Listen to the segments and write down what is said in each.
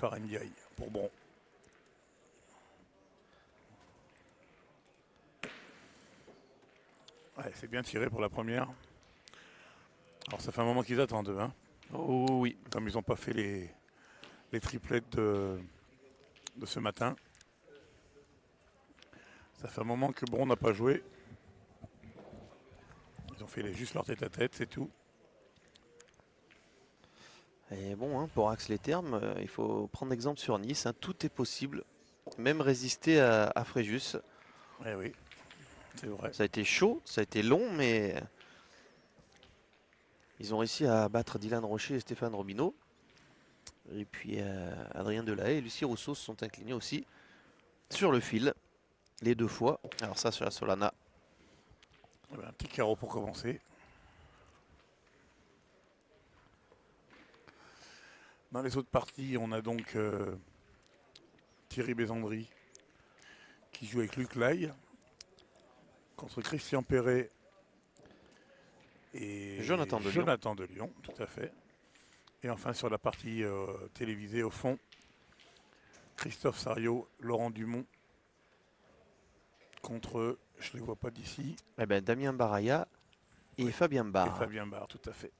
Farah Ndiaye pour Bron. Ouais, c'est bien tiré pour la première. Alors ça fait un moment qu'ils attendent, hein. Oh oui. Comme ils n'ont pas fait les triplettes de ce matin. Ça fait un moment que Bron n'a pas joué. Ils ont fait juste leur tête-à-tête, c'est tout. Et bon, hein, pour axe les termes, il faut prendre exemple sur Nice. Hein, tout est possible. Même résister à Fréjus. Eh oui, c'est vrai. Ça a été chaud, ça a été long, mais ils ont réussi à battre Dylan Rocher et Stéphane Robineau. Et puis Adrien Delahaye et Lucie Rousseau se sont inclinés aussi sur le fil, les 2 fois. Alors ça, sur la Solana. Un petit carreau pour commencer. Dans les autres parties, on a donc Thierry Bézandry qui joue avec Luc Laille contre Christian Perret et Jonathan de Lyon, tout à fait. Et enfin sur la partie télévisée au fond, Christophe Sariot, Laurent Dumont contre, je ne les vois pas d'ici, Eh ben, Damien Baraya et oui, Fabien et Barre. Fabien Barre, tout à fait.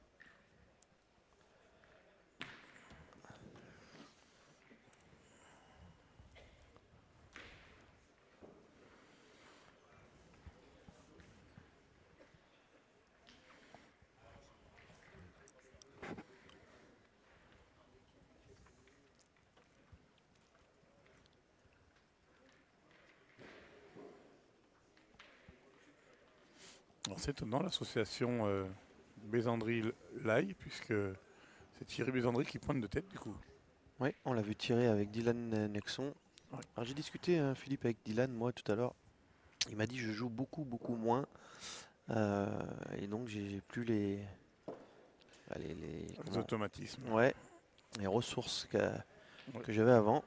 Alors c'est étonnant l'association Bézandry-Laille, puisque c'est Thierry Bézandry qui pointe de tête du coup. Oui, on l'a vu tirer avec Dylan Nexon. Ouais. Alors j'ai discuté, hein, Philippe, avec Dylan, moi, tout à l'heure. Il m'a dit je joue beaucoup, beaucoup moins. Et donc j'ai plus les Les automatismes. ouais, les ressources Ouais. que j'avais avant.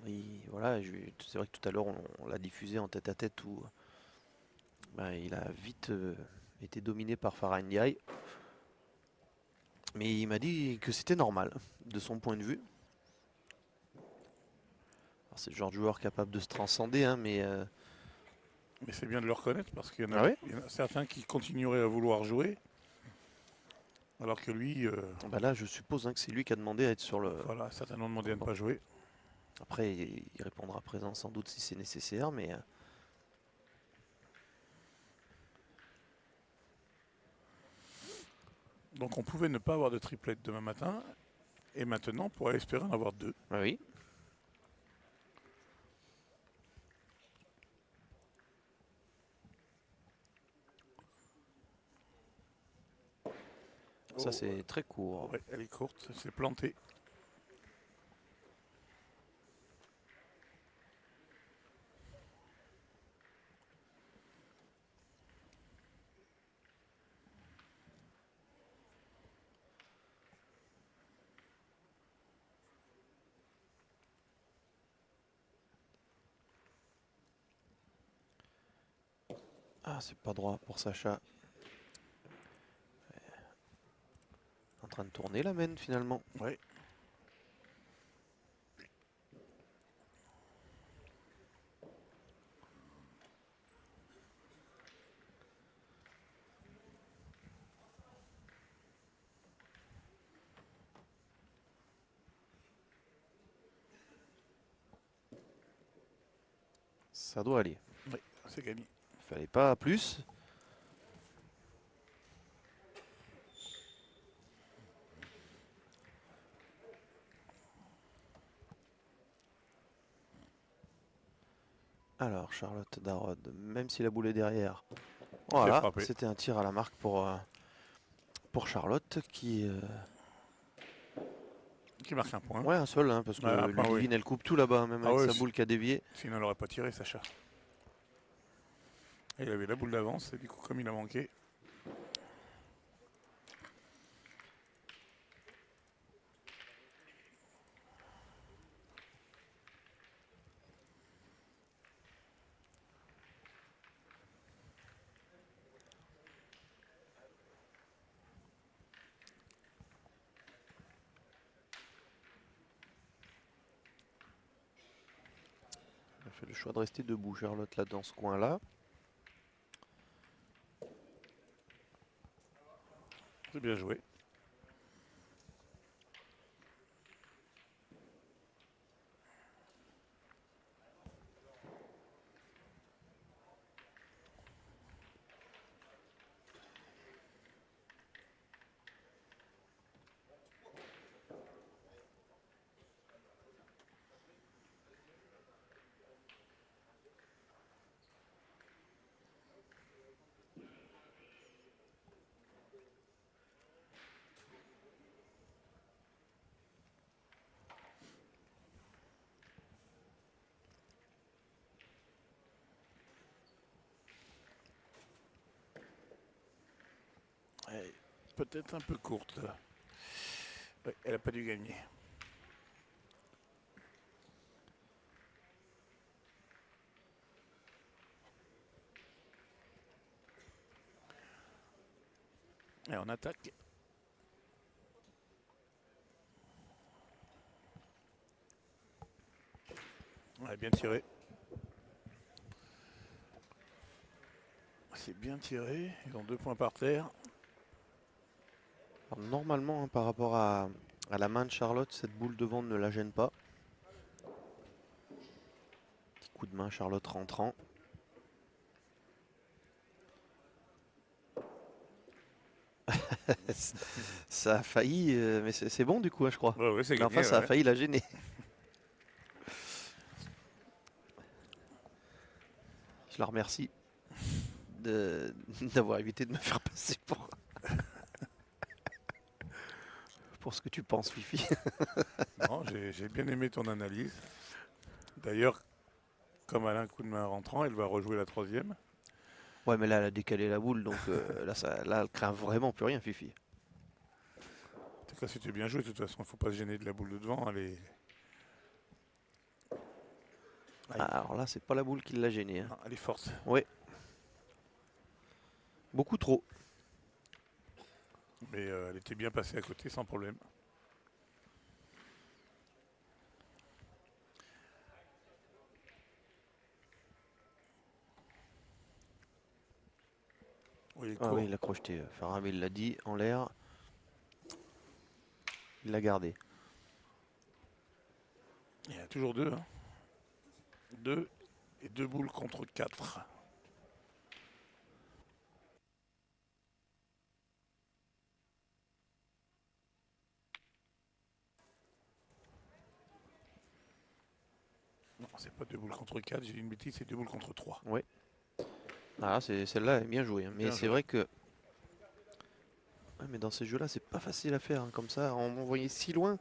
Et voilà, c'est vrai que tout à l'heure on l'a diffusé en tête à tête où ben, il a vite été dominé par Farah Ndiaye. Mais il m'a dit que c'était normal de son point de vue. Alors, c'est le genre de joueur capable de se transcender, hein, mais Mais c'est bien de le reconnaître parce qu'il y, ah ouais, il y en a certains qui continueraient à vouloir jouer, alors que lui, bah là je suppose, hein, que c'est lui qui a demandé à être sur le. voilà, certainement demandé à ne pas jouer. Après il répondra présent sans doute si c'est nécessaire, mais Donc on pouvait ne pas avoir de triplette demain matin, et maintenant on pourrait espérer en avoir deux. ah oui. Ça Oh, c'est très court. ouais, elle est courte, c'est planté. Ah, c'est pas droit pour Sacha. En train de tourner la main finalement. Ouais. Ça doit aller. Oui, c'est gagné. Fallait pas plus. Alors Charlotte Darod, même si la boule est derrière. C'est Voilà, frappé. c'était un tir à la marque pour Charlotte qui. Qui marque un point. Ouais, un seul, hein, parce que Ah, un point, oui. Ludivine elle coupe tout là-bas, même avec ouais, sa boule qui a dévié. sinon il n'aurait pas tiré, Sacha. Et il avait la boule d'avance, et du coup, comme il a manqué. fait le choix de rester debout, Charlotte, là, dans ce coin-là. C'est bien joué. Elle est peut-être un peu courte. Ouais, elle n'a pas dû gagner. Et on attaque. Ouais, bien tiré. C'est bien tiré. Ils ont 2 points par terre. Alors, normalement, hein, par rapport à la main de Charlotte, cette boule devant ne la gêne pas. Petit coup de main, Charlotte rentrant. Ça a failli, mais c'est bon du coup, hein, je crois. Ouais, c'est Mais enfin, gagné. ça a Ouais. failli la gêner. Je la remercie d'avoir évité de me faire passer pour ce que tu penses, Fifi. Non, j'ai bien aimé ton analyse. D'ailleurs, comme elle a un coup de main rentrant, elle va rejouer la 3e. Ouais, mais là, elle a décalé la boule, donc là, elle craint vraiment plus rien, Fifi. En tout cas, c'était bien joué. De toute façon, il ne faut pas se gêner de la boule de devant. Elle est... Aïe. Ah, alors là, c'est pas la boule qui l'a gêné, hein. Non, elle est forte. Ouais. Beaucoup trop. Mais elle était bien passée à côté sans problème. Oui, il est Ah court. oui, il l'a crocheté. Farham, il l'a dit en l'air. Il l'a gardé. Il y en a toujours 2. 2 et 2 boules contre 4. Non, c'est pas 2 boules contre 4. J'ai dit une bêtise, c'est 2 boules contre 3. Ouais. Ah, celle-là est bien jouée, hein. Mais Bien c'est joué. vrai que. Ouais, mais dans ces jeux-là, c'est pas facile à faire, hein, comme ça. On m'envoyait si loin.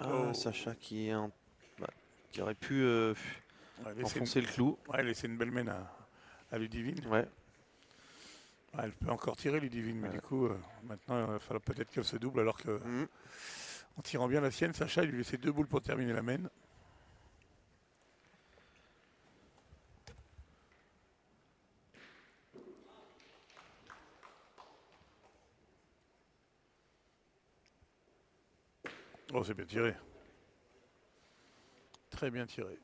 Ah, Oh. Sacha qui est bah, qui aurait pu enfoncer le clou. Ouais, laisser une belle mène à Ludivine. Ouais. Ouais, elle peut encore tirer Ludivine, mais du coup, maintenant, il va falloir peut-être qu'elle se double, alors que Mhm. en tirant bien la sienne, Sacha, il lui laissait 2 boules pour terminer la mène. Oh, c'est bien tiré. Très bien tiré.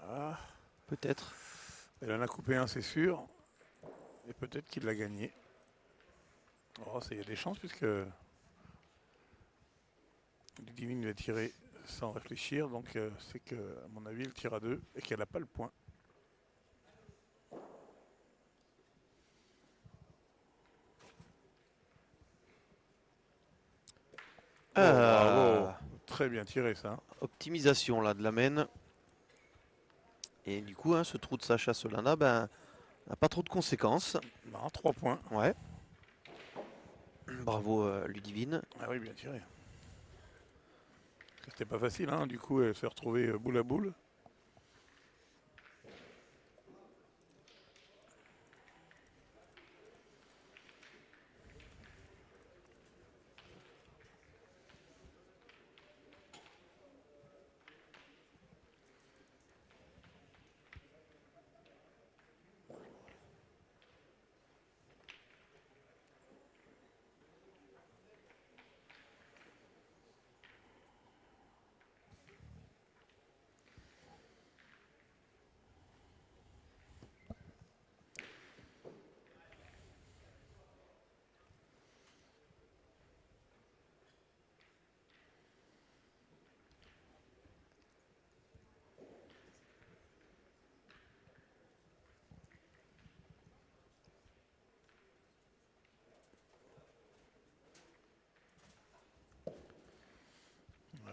Ah, Peut-être. elle en a coupé un, c'est sûr. Et peut-être qu'il l'a gagné. Oh, il y a des chances, puisque Ludivine va tirer sans réfléchir. Donc, c'est que, à mon avis, elle tire à 2 et qu'elle n'a pas le point. Oh, bravo. Ah, Très bien tiré, ça. optimisation là de la mène. Et du coup, hein, ce trou de Sacha Solana, ben, n'a pas trop de conséquences. Non, 3 points. Ouais. Bravo Ludivine. Ah oui, bien tiré. C'était pas facile, hein. Du coup, elle s'est retrouvée boule à boule.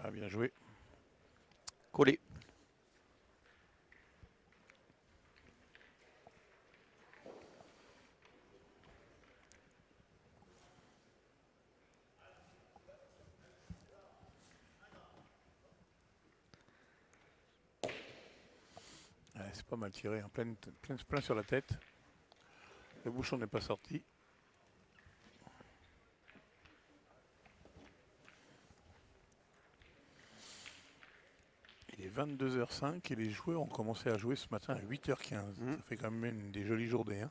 Ah, bien joué. Collé. Ouais, c'est pas mal tiré, hein. Plein sur la tête. Le bouchon n'est pas sorti. Il est 22h05 et les joueurs ont commencé à jouer ce matin à 8h15. Ça fait quand même des jolies journées, hein.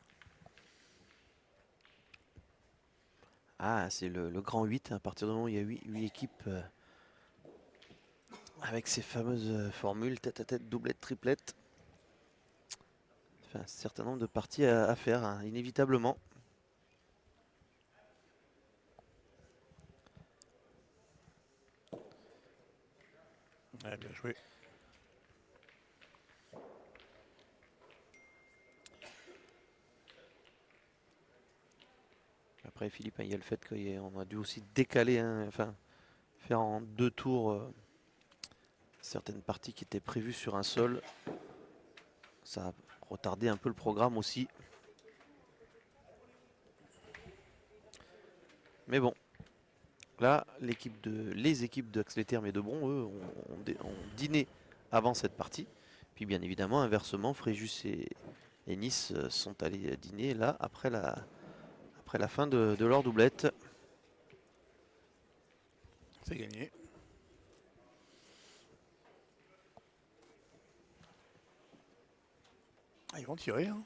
Ah, c'est le grand 8, à partir du moment où il y a 8 équipes avec ces fameuses formules tête à tête, doublette, triplette. Ça fait un certain nombre de parties à faire, hein, inévitablement. Ouais, bien joué. Après, Philippe, il y a le fait qu'on a dû aussi décaler, hein, enfin, faire en 2 tours certaines parties qui étaient prévues sur un sol. Ça a retardé un peu le programme aussi. Mais bon, là, les équipes d'Axleterme et de Bron, eux, ont dîné avant cette partie. Puis bien évidemment, inversement, Fréjus et Nice sont allés dîner là après la fin de leur doublette. C'est gagné. Ah, ils vont tirer, hein.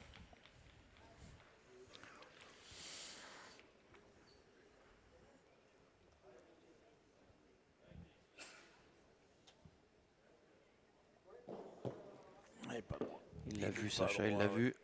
Ouais, pas droit. Il l'a vu, est pas Sacha, il droit, l'a ouais. vu.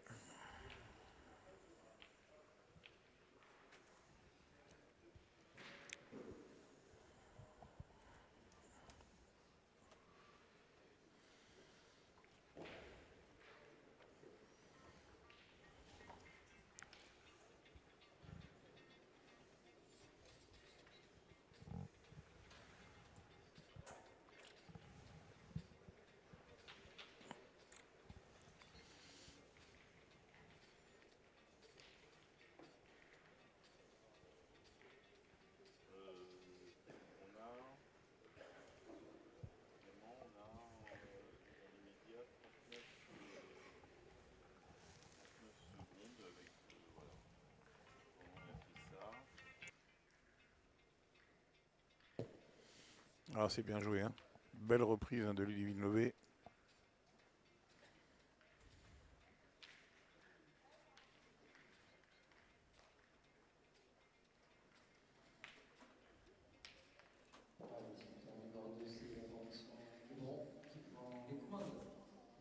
Ah, c'est bien joué, hein. Belle reprise, hein, de Ludivine Lové. L'équipe numéro 2, c'est Lebron qui prend les commandes.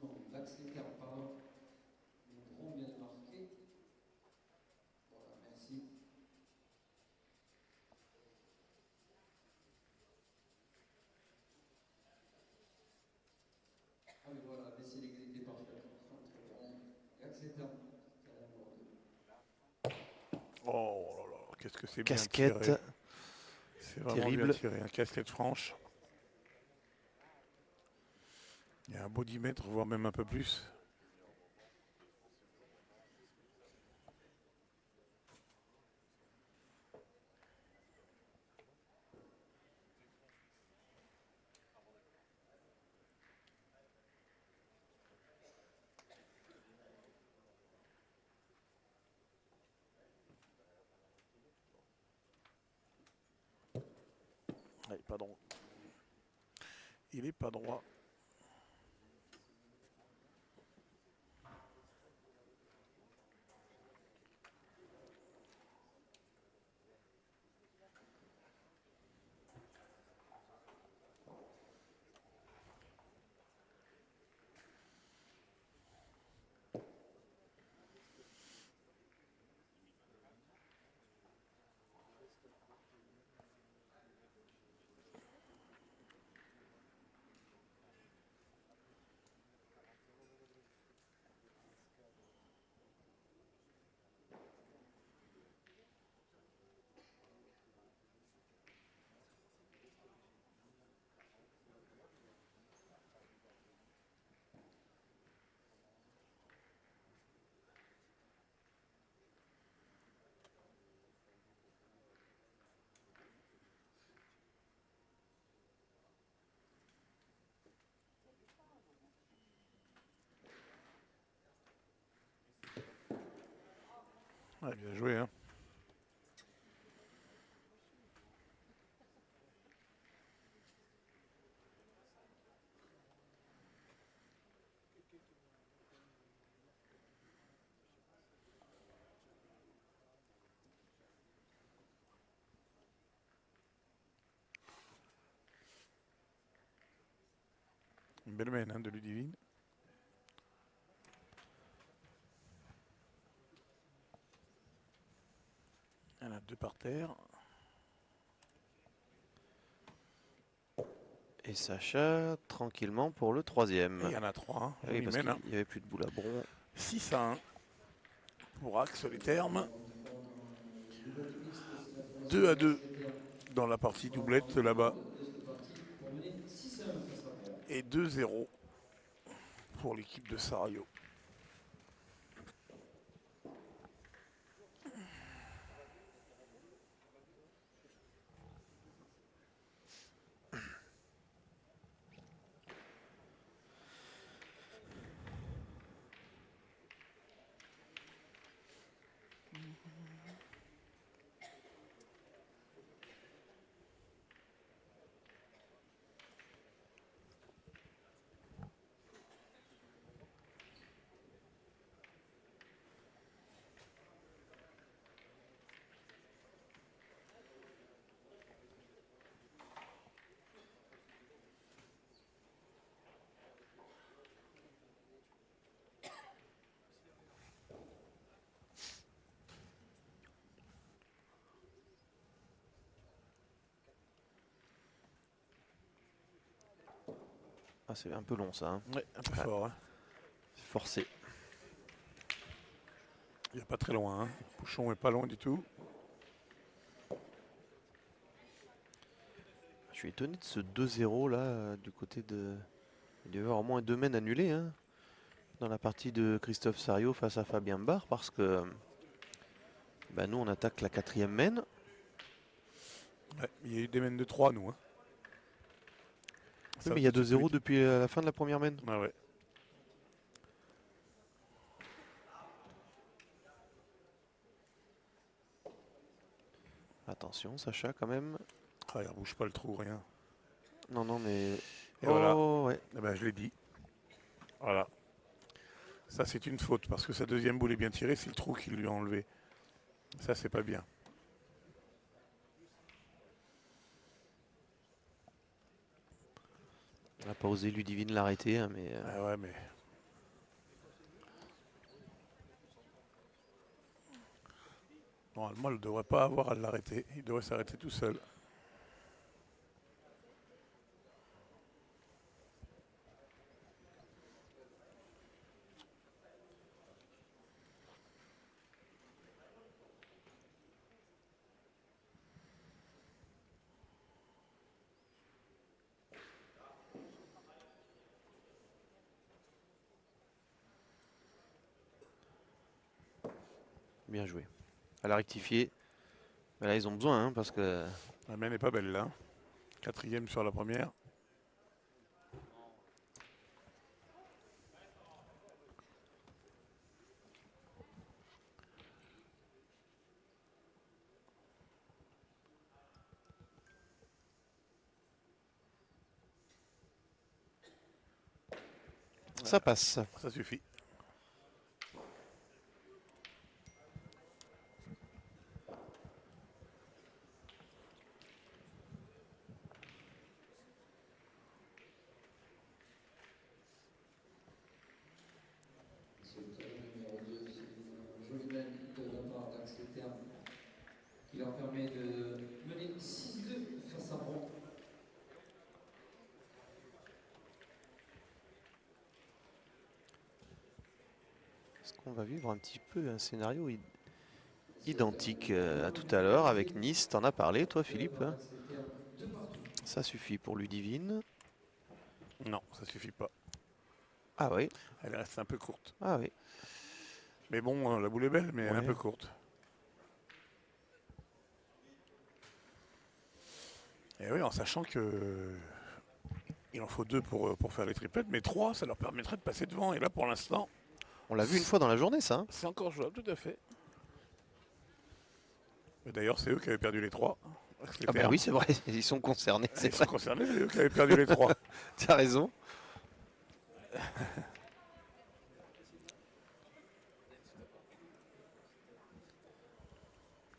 Non, l'Axleterme, pardon. Lebron vient de marquer. Voilà, merci. Ah oui, voilà, laissez l'égalité parfaite entre Lebron et Axleterme, terrain numéro 2. Oh là là, qu'est-ce que c'est bien Casquette, tiré. C'est vraiment bien terrible. tiré, un casquette franche. Il y a un beau 10 mètres, voire même un peu plus. Ah, il est pas droit. Il est pas droit. Ah, bien joué, hein. Une belle main hein, de Ludivine. Elle a deux par terre. Et Sacha, tranquillement pour le troisième. Et il y en a trois. Hein. Ah oui, parce qu'il Hein. n'y avait plus de boule à bron. 6-1 pour Axe les termes. 2-2 dans la partie doublette là-bas. Et 2-0 pour l'équipe de Sarajevo. Ah, c'est un peu long ça. Hein. Ouais, un peu fort. Hein. C'est forcé. Il n'y a pas très loin. Hein. Le bouchon est pas loin du tout. Je suis étonné de ce 2-0 là du côté de. Il devait y avoir au moins 2 mènes annulés hein, dans la partie de Christophe Sarajevo face à Fabien Barre parce que bah, nous on attaque la 4e mène. Ouais, il y a eu des mènes de 3 nous. Hein. Oui, mais il y a 2-0 depuis la fin de la première mène. Ah ouais. Attention Sacha quand même. Ah, il bouge pas le trou, rien. Non, non, mais. Et voilà. Ouais. Eh ben, je l'ai dit. Voilà. Ça, c'est une faute parce que sa deuxième boule est bien tirée. C'est le trou qui lui a enlevé. Ça, c'est pas bien. On n'a pas osé Ludivine l'arrêter, hein, mais. Ah ouais, mais. Normalement, elle ne devrait pas avoir à l'arrêter. Il devrait s'arrêter tout seul. Bien joué. Elle a rectifié. Mais là, ils ont besoin, hein, parce que. La main n'est pas belle là. 4e sur la première. Ça passe. Ça suffit. Sur le terrain numéro 2, c'est une jolie balle de la part d'Axel Terme qui leur permet de mener 6-2 face à Bron. Est-ce qu'on va vivre un petit peu un scénario identique à tout à l'heure avec Nice? T'en as parlé, toi, Philippe? Ça suffit pour Ludivine. Non, ça suffit pas. Ah oui, Elle reste un peu courte. ah oui. Mais bon, la boule est belle, mais elle est un Ouais. peu courte. Et oui, en sachant que il en faut 2 pour faire les triplettes, mais 3, ça leur permettrait de passer devant. Et là, pour l'instant, On l'a vu une fois dans la journée, ça. Hein. c'est encore jouable, tout à fait. Et d'ailleurs, c'est eux qui avaient perdu les 3. Ah bah oui, c'est vrai, ils sont concernés, c'est Ils sont vrai. concernés, c'est eux qui avaient perdu les 3. T'as raison.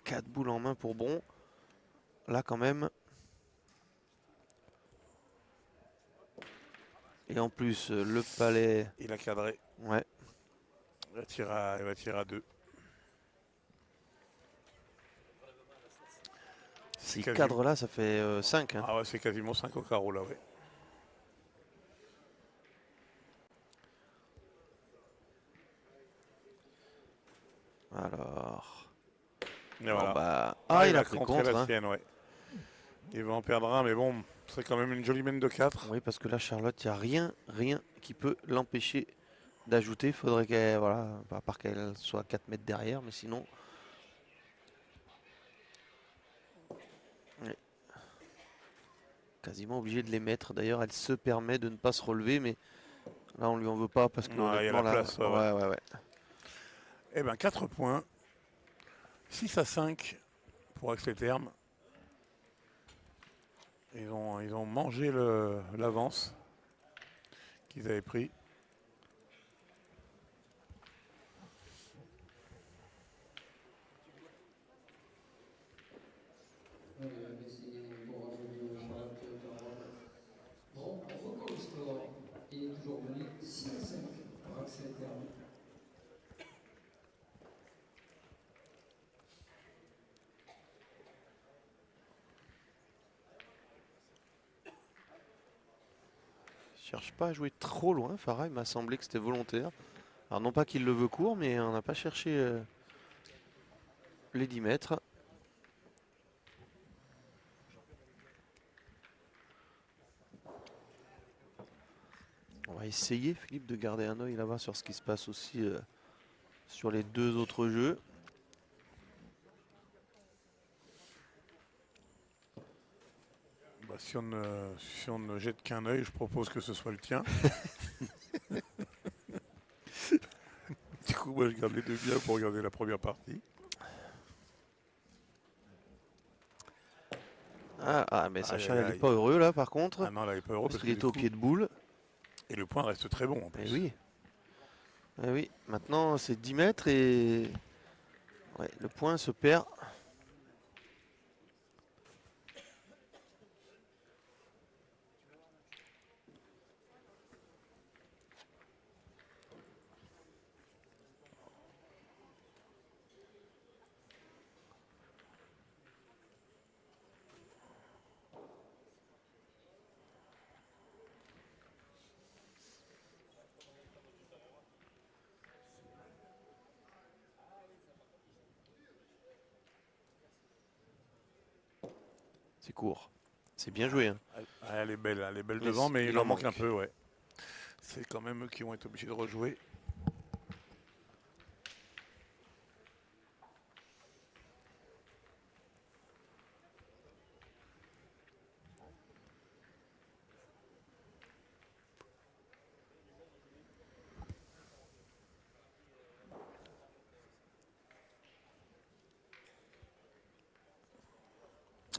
Quatre boules en main pour Bron. Là, quand même. Et en plus, le palais. Il a cadré. Ouais. Il va tirer à 2. Ces quasi- cadres-là, ça fait 5. Hein. Ah ouais, c'est quasiment 5 au carreau là, ouais. Alors. Et Bon, voilà. bah... Ah, il a pris contré contre. la Hein. sienne, ouais. Il va en perdre un, mais bon, c'est quand même une jolie mène de 4. Oui, parce que là, Charlotte, il n'y a rien qui peut l'empêcher d'ajouter. Il faudrait qu'elle, voilà, à part qu'elle soit 4 mètres derrière, mais sinon. Ouais. Quasiment obligé de les mettre. D'ailleurs, elle se permet de ne pas se relever, mais là, on lui en veut pas parce que Ouais, il y a la honnêtement, là, place, ouais. ouais. Eh bien, 4 points. 6 à 5 pour Axel Terme. Ils ont mangé l'avance qu'ils avaient pris. Mais c'est pour rajouter Charlotte Perron. Bron recolle le score et est toujours mené 6-5 pour Axel Terme. Cherche pas à jouer trop loin. Farah, il m'a semblé que c'était volontaire. Alors non pas qu'il le veut court, mais on n'a pas cherché les 10 mètres. On va essayer, Philippe, de garder un œil là-bas sur ce qui se passe aussi sur les 2 autres jeux. Bah, si on ne jette qu'un œil, je propose que ce soit le tien. Du coup, moi, je garde les 2 biens pour regarder la première partie. Mais Sacha, Aïe, aïe, il n'est aïe. pas heureux là par contre. Ah non, là, il n'est pas heureux parce parce qu'il que était au pied de boule. et le point reste très bon en plus. Eh oui. Eh oui. Maintenant, c'est 10 mètres et ouais, le point se perd. C'est court. C'est bien joué. Hein. Elle est belle Mais devant, mais il il en en manque un manque. peu, ouais. C'est quand même eux qui vont être obligés de rejouer.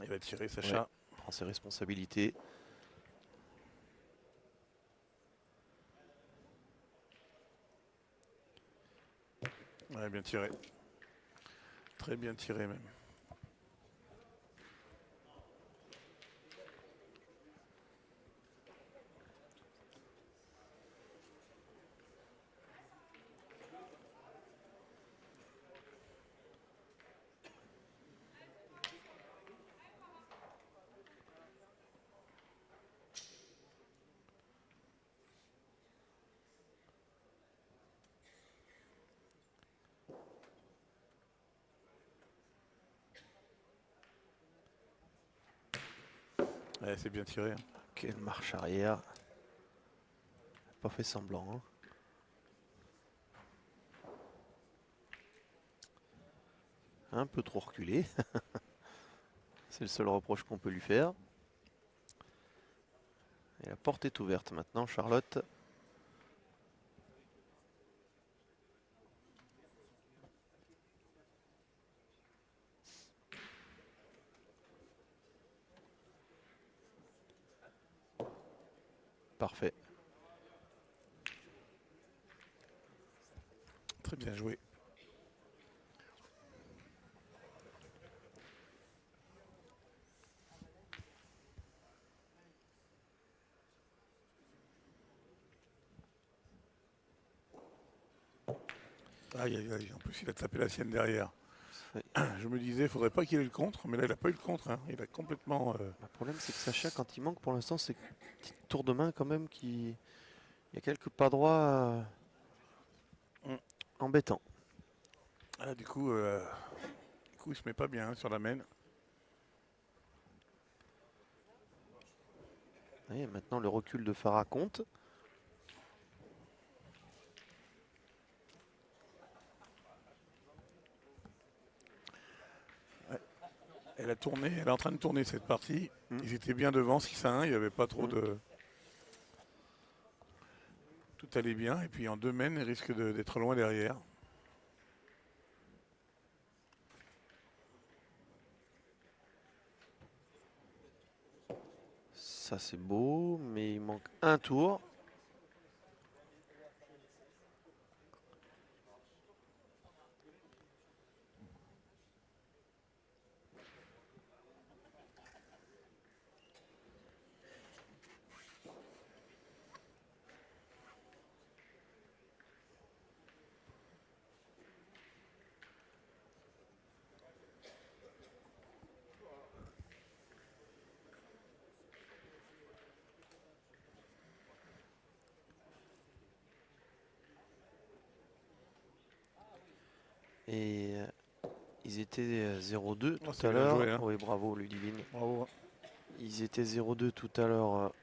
Il va tirer Sacha. Ouais. Prend ses responsabilités. Ouais, bien tiré. Très bien tiré même. Ouais, c'est bien tiré. Quelle marche arrière. Pas fait semblant. Hein. Un peu trop reculé. C'est le seul reproche qu'on peut lui faire. Et la porte est ouverte maintenant, Charlotte. Parfait. Très bien joué. Aïe, aïe, aïe. En plus, il a tapé la sienne derrière. Ouais. Je me disais, il faudrait pas qu'il ait le contre, mais là, il n'a pas eu le contre. Hein. Il a complètement. Le problème, c'est que Sacha, quand il manque pour l'instant, c'est petit tour de main quand même qui. Il y a quelques pas droits embêtants. Ah, du coup, il se met pas bien hein, sur la main. Et maintenant, le recul de Farah compte. Elle a tourné, elle est en train de tourner cette partie. Ils étaient bien devant 6-1, il n'y avait pas trop de. Tout allait bien. Et puis en 2 mains, il risque d'être loin derrière. Ça, c'est beau, mais il manque un tour. Et ils étaient 0-2 Oh, tout c'est à bien l'heure. joué, hein. Oui, bravo Ludivine. Bravo. Ils étaient 0-2 tout à l'heure.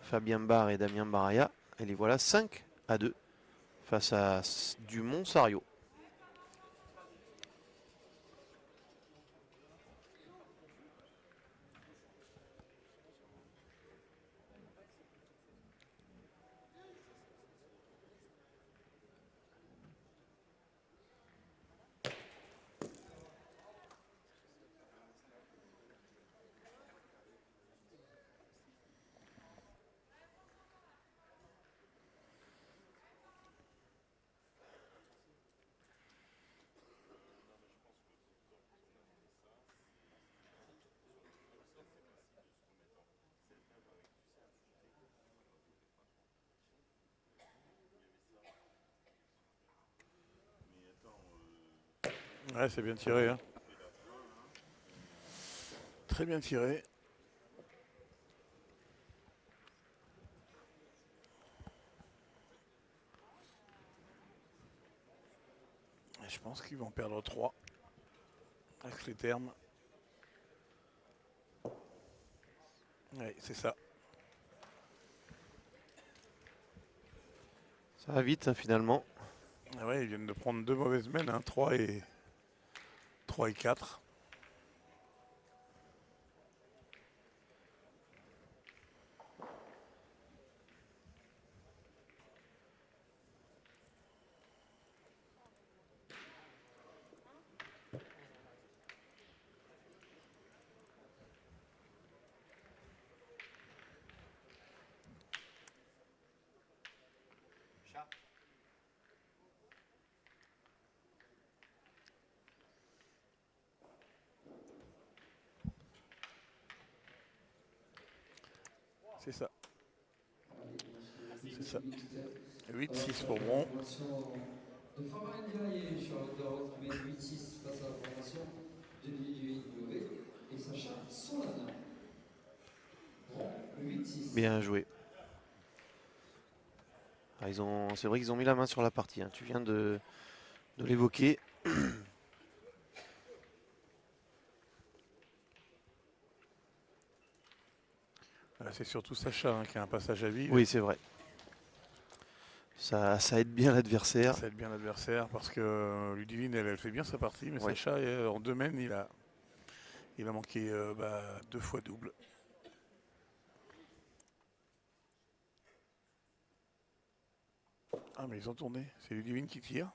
Fabien Barre et Damien Baraya. Et les voilà 5-2 face à Dumont Sario. Ouais, c'est bien tiré. Hein. Très bien tiré. Et je pense qu'ils vont perdre 3 avec les termes. Oui, c'est ça. Ça va vite hein, finalement. Ah ouais, ils viennent de prendre 2 mauvaises mains, hein, 3 et 4. C'est ça. Allez, C'est ça. mixte. 8-6 pour Bron. Formation de Fabien Guerrier, Charlotte Darroch qui mène 8-6 face à la formation de W et Sacha Solana. Bon, 8-6. Bien joué. Ah, c'est vrai qu'ils ont mis la main sur la partie, hein. Tu viens de l'évoquer. Là, c'est surtout Sacha hein, qui a un passage à vide. Oui, c'est vrai. Ça aide bien l'adversaire. Ça aide bien l'adversaire parce que Ludivine, elle fait bien sa partie, mais Ouais. Sacha, en domaine, il a manqué 2 fois double. Ah, mais ils ont tourné. C'est Ludivine qui tire.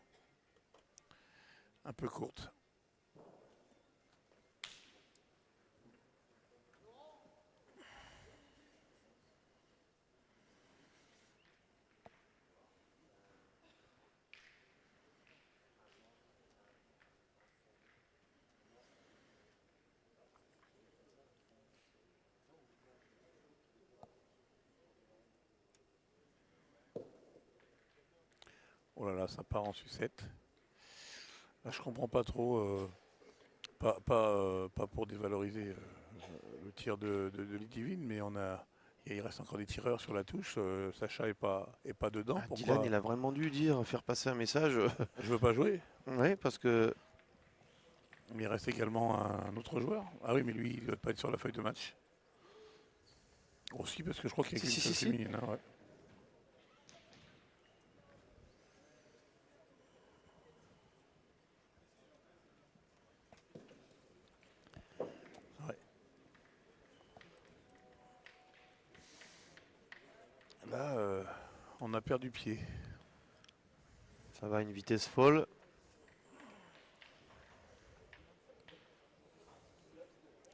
Un peu courte. Oh là là, ça part en sucette. Là, je comprends pas trop. Pas pour dévaloriser le tir de Ludivine, mais il reste encore des tireurs sur la touche. Sacha est pas dedans. Ah, Pourquoi Dylan, il a vraiment dû faire passer un message. je veux pas jouer? Oui, parce que Mais il reste également un autre joueur. Ah oui, mais lui, il ne doit pas être sur la feuille de match. Aussi, parce que je crois qu'il y a Si, qu'une si, seule si. féminine. Hein, ouais. Ouais. Là, on a perdu pied. ça va à une vitesse folle.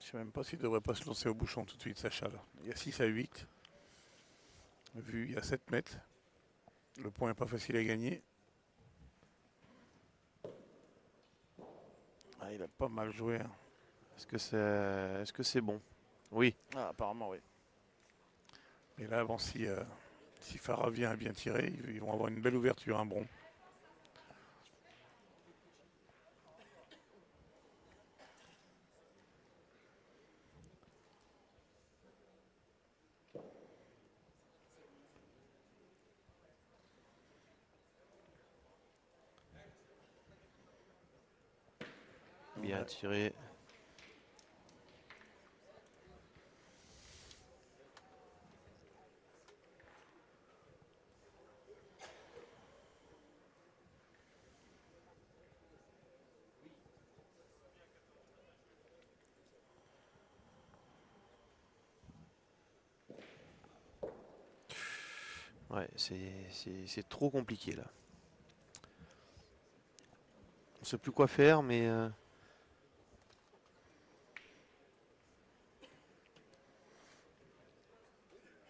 Je sais même pas s'il devrait pas se lancer au bouchon tout de suite, Sacha. Là. Il y a 6 à 8. Vu, il y a 7 mètres. Le point n'est pas facile à gagner. Ah, il a pas mal joué. Hein. Est-ce que c'est bon? Oui. Ah, apparemment, oui. Et là, bon, si Farah vient bien tirer, ils vont avoir une belle ouverture, un Bron. Bien tiré. Ouais, c'est trop compliqué là. On sait plus quoi faire, mais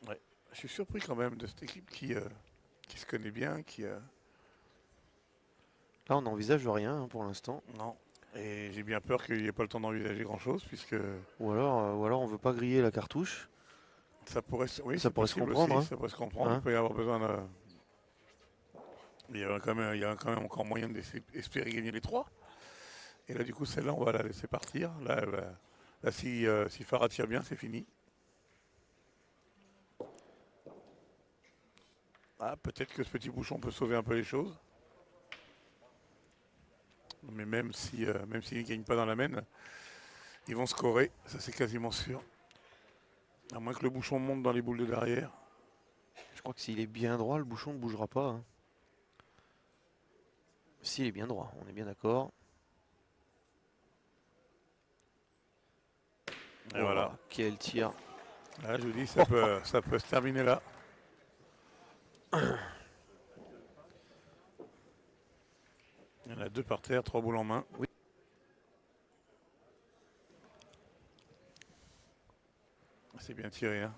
Ouais. Je suis surpris quand même de cette équipe qui se connaît bien, là on n'envisage rien hein, pour l'instant. Non. Et j'ai bien peur qu'il n'y ait pas le temps d'envisager grand-chose, puisque Ou alors on veut pas griller la cartouche. ça pourrait, oui, Ça c'est pourrait se possible comprendre, aussi, hein. ça pourrait se comprendre. Hein. Il peut y avoir besoin de... Il y a quand même encore moyen d'espérer gagner les 3. Et là, du coup, celle-là, on va la laisser partir. Là, si Farah tire bien, c'est fini. Ah, peut-être que ce petit bouchon peut sauver un peu les choses. Mais même s'ils ne gagnent pas dans la main, ils vont scorer. Ça, c'est quasiment sûr. À moins que le bouchon monte dans les boules de derrière. Je crois que s'il est bien droit, le bouchon ne bougera pas. Hein. S'il est bien droit, on est bien d'accord. Et voilà. Quel tir. Là, je vous dis, ça peut se terminer là. Il y en a 2 par terre, 3 boules en main. Oui. C'est bien tiré. Hein.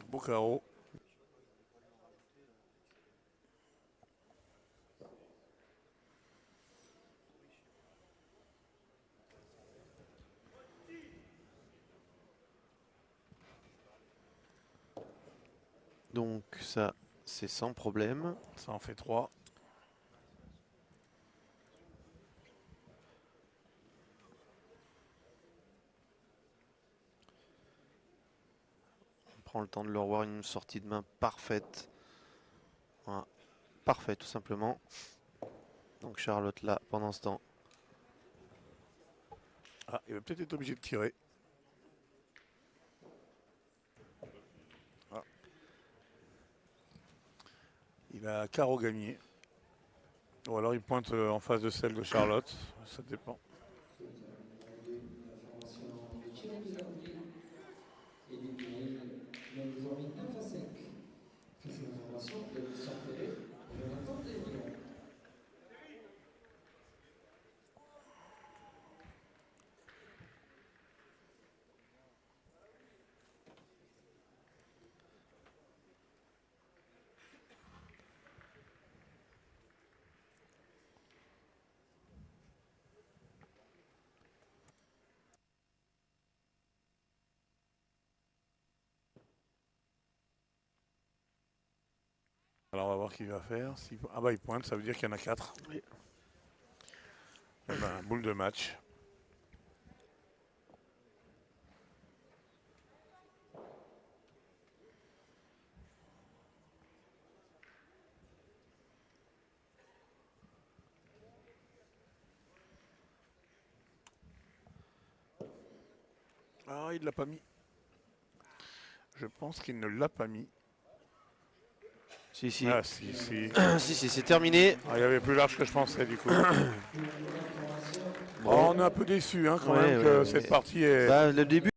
Beau carreau. Donc ça, c'est sans problème. Ça en fait 3. On prend le temps de leur voir une sortie de main parfaite. Voilà. Parfait, tout simplement. Donc Charlotte là, pendant ce temps. Ah, il va peut-être être obligé de tirer. Ah. Il a carreau gagné. Ou alors il pointe en face de celle de Charlotte. Ça dépend. L'information de Thierry Bilardi et du Péril, il a désormais 9 à 5. Ces informations de sortir Jonathan Deslions. Alors on va voir qui va faire. Ah bah il pointe, ça veut dire qu'il y en a 4. Oui. Eh ben, boule de match. Ah, il l'a pas mis. Je pense qu'il ne l'a pas mis. Si, si. Ah, si, si. Si, c'est terminé. Ah, il y avait plus large que je pensais, du coup. Bon. Oh, on est un peu déçu, hein, quand Ouais, même, que ouais, cette ouais. partie est... Bah, le début.